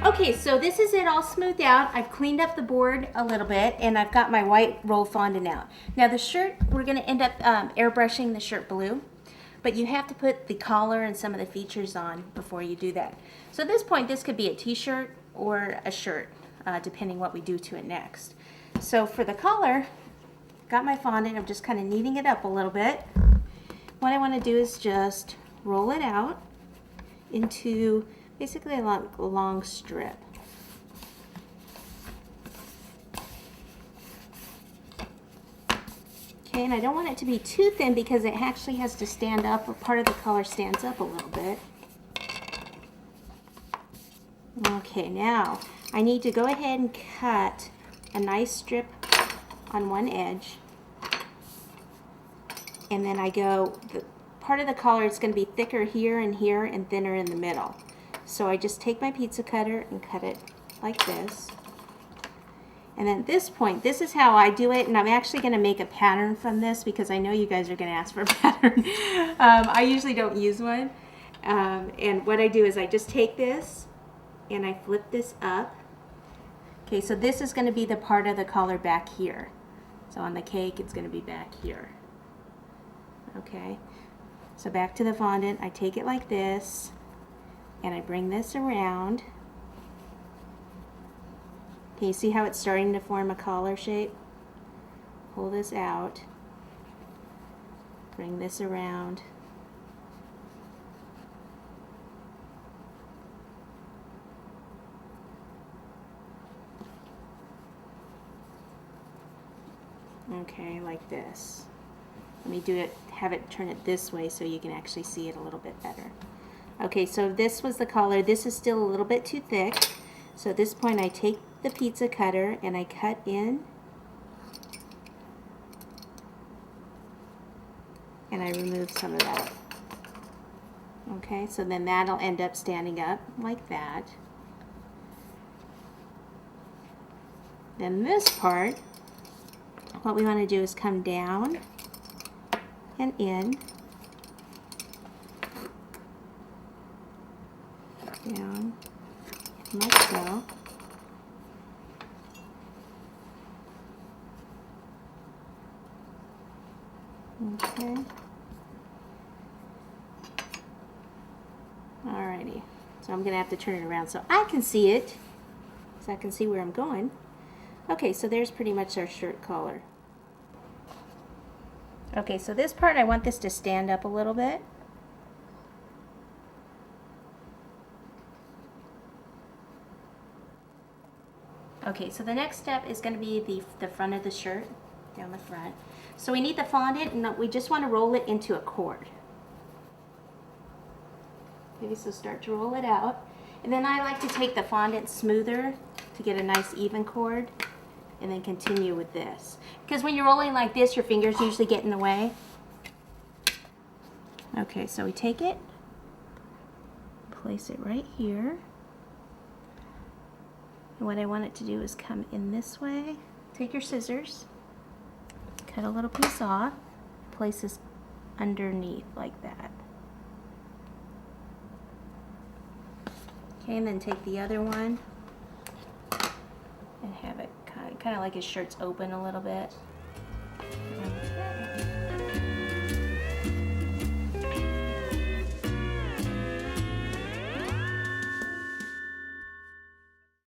Okay, so this is it all smoothed out. I've cleaned up the board a little bit and I've got my white roll fondant out. Now the shirt, we're gonna end up airbrushing the shirt blue, but you have to put the collar and some of the features on before you do that. So at this point, this could be a t-shirt or a shirt, depending what we do to it next. So for the collar, got my fondant, I'm just kind of kneading it up a little bit. What I wanna do is just roll it out into basically a long strip. Okay, and I don't want it to be too thin because it actually has to stand up, or part of the color stands up a little bit. Okay, now I need to go ahead and cut a nice strip on one edge. And then I go, part of the collar is going to be thicker here and thinner in the middle. So I just take my pizza cutter and cut it like this. And then at this point, this is how I do it, and I'm actually going to make a pattern from this because I know you guys are going to ask for a pattern. I usually don't use one. And what I do is I just take this and I flip this up. Okay, so this is going to be the part of the collar back here. So on the cake, it's going to be back here. Okay, so back to the fondant, I take it like this. And I bring this around. Can you see how it's starting to form a collar shape? Pull this out. Bring this around. Okay, like this. Let me do it, have it turn it this way so you can actually see it a little bit better. Okay, so this was the collar. This is still a little bit too thick. So at this point I take the pizza cutter and I cut in. And I remove some of that. Okay, so then that'll end up standing up like that. Then this part, what we want to do is come down and in. Down, like so. Okay. Alrighty. So I'm going to have to turn it around so I can see it, so I can see where I'm going. Okay, so there's pretty much our shirt collar. Okay, so this part I want this to stand up a little bit. Okay, so the next step is going to be the front of the shirt, down the front. So we need the fondant, and we just want to roll it into a cord. Okay, so start to roll it out. And then I like to take the fondant smoother to get a nice even cord, and then continue with this. Because when you're rolling like this, your fingers usually get in the way. Okay, so we take it, place it right here. And what I want it to do is come in this way. Take your scissors, cut a little piece off, place this underneath like that. Okay, and then take the other one and have it kind of like his shirt's open a little bit.